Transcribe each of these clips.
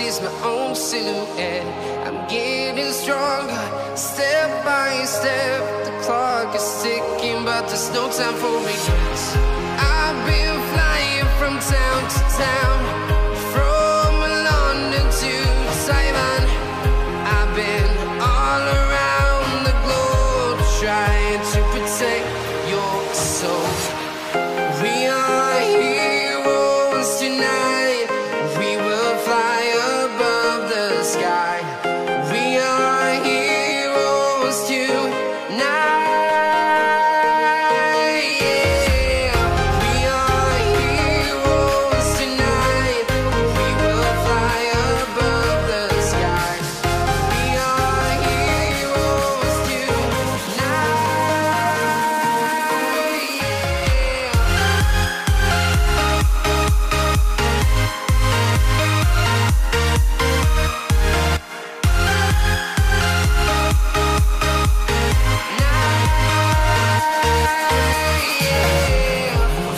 see is my own silhouette. I'm getting stronger, step by step. The clock is ticking, but there's no time for regrets. I've been flying from town to town, from London to Taiwan. I've been all around the globe, trying to protect your soul. We are heroes tonight. We will fly above the sky. We are heroes tonight. Yeah. We are heroes tonight. We will fly above the sky. We are heroes tonight.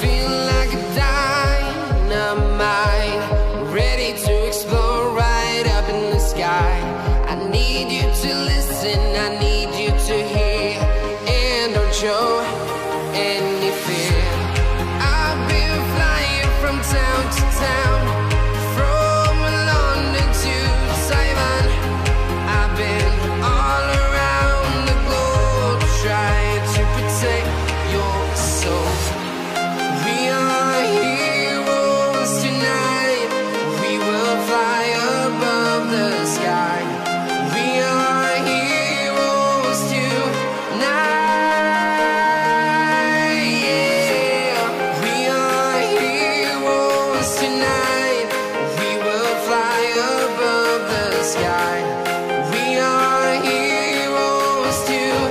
Feeling like a dynamite, ready to explode right up in the sky. I need you to listen, I need you to hear, and don't show any fear. I've been flying from town to town, from London to Taiwan. I've been all around the globe, trying to protect your soul. We are heroes tonight. We will fly above the sky. We are heroes tonight. Yeah. We are heroes tonight. We will fly above the sky. We are heroes tonight.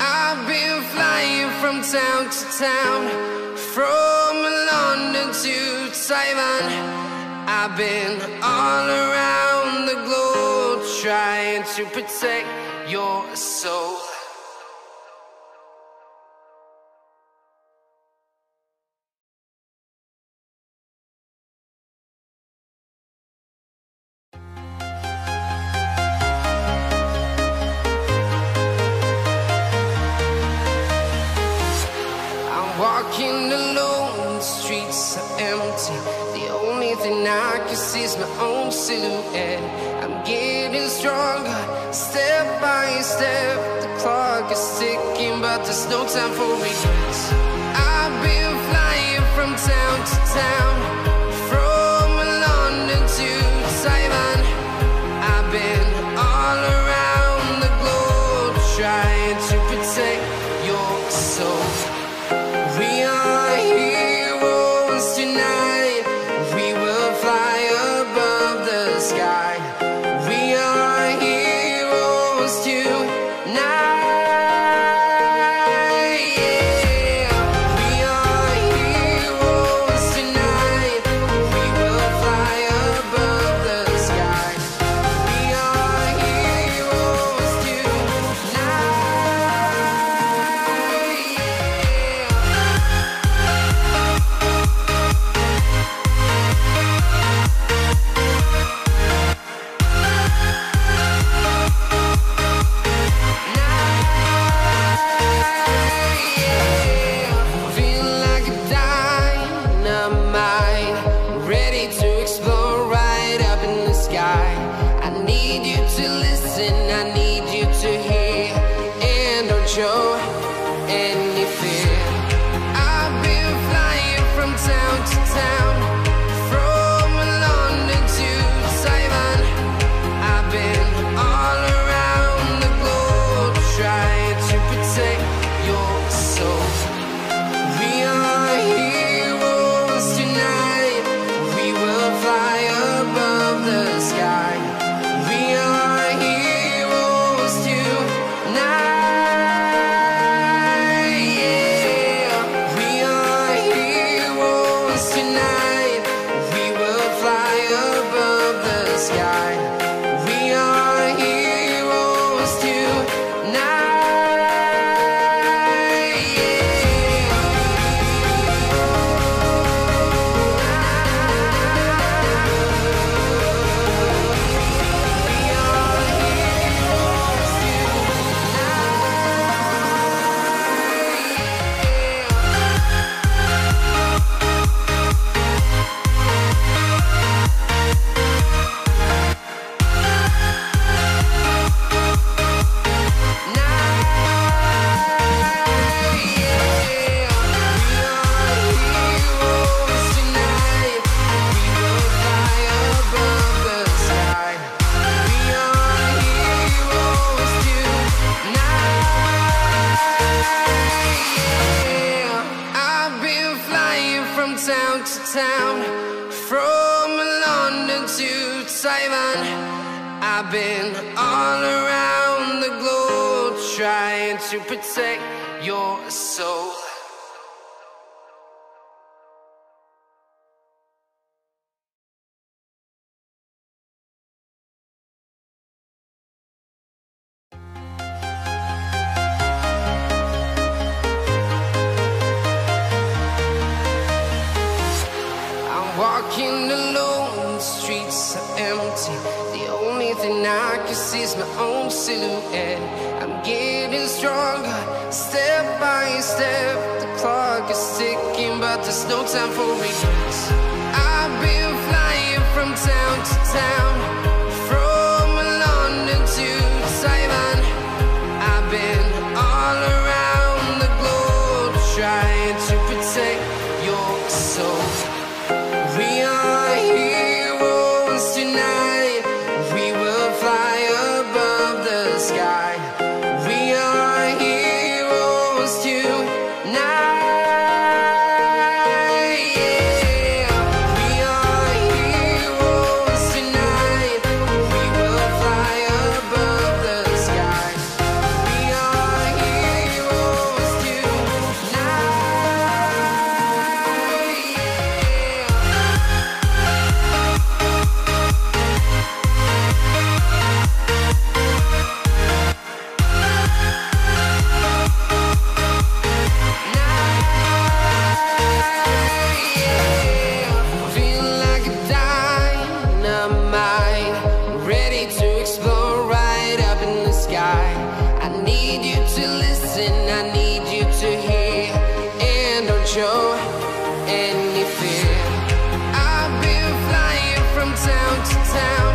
I've been flying from town to town, from London to Taiwan. I've been all around the globe, trying to protect your soul. I'm walking alone, the streets are empty. The only thing I can see is my own silhouette. I'm getting stronger, step by step. The clock is ticking, but there's no time for regrets. I've been flying from town to town, from London to Taiwan. I've been all around the globe, trying to protect your soul. We are heroes tonight. We will fly above the sky. We are heroes tonight. Yeah. We are heroes tonight. We will fly above the sky. We are heroes tonight. from London to Taiwan. I've been all around the globe trying to protect your soul. Walking alone, the streets are empty. The only thing I can see is my own silhouette. I'm getting stronger, step by step. The clock is ticking, but there's no time for regrets. I've been flying from town to town, from London to Taiwan. I've been all around the globe trying to protect your soul. We are heroes tonight. We will fly above the sky. We are heroes tonight. Yeah. We are heroes tonight. We will fly above the sky. We are heroes tonight. Feel like a dynamite, ready to explode right up in the sky. I need you to listen, I need you to hear, and don't show any fear. I've been flying from town to town,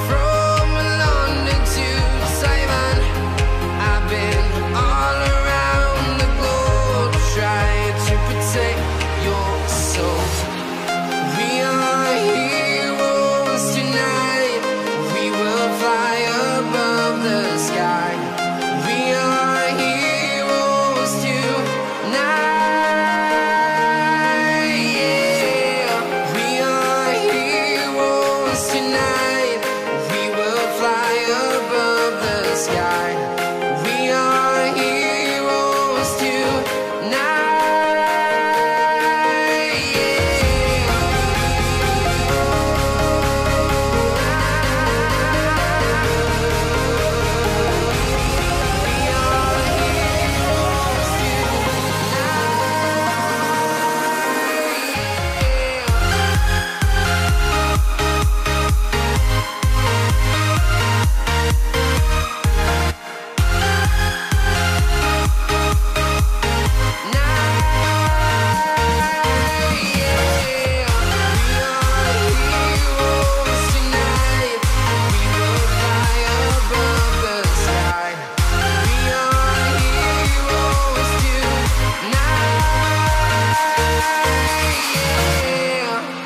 from London to Taiwan. I've been all around the globe trying to protect your soul. We are heroes tonight. We will fly above the sky. We are heroes tonight. Yeah. We are heroes tonight. We will fly above the sky. We are heroes tonight.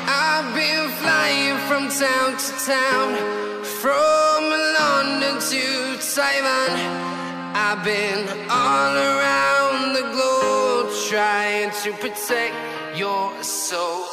I've been flying from town to town, from London to Taiwan. I've been all around the globe trying to protect your soul.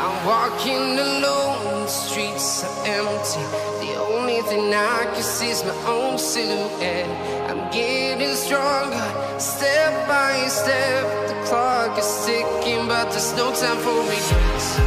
I'm walking alone, the streets are empty. The only thing I can see is my own silhouette. I'm getting stronger, step by step. The clock is ticking, but there's no time for regrets.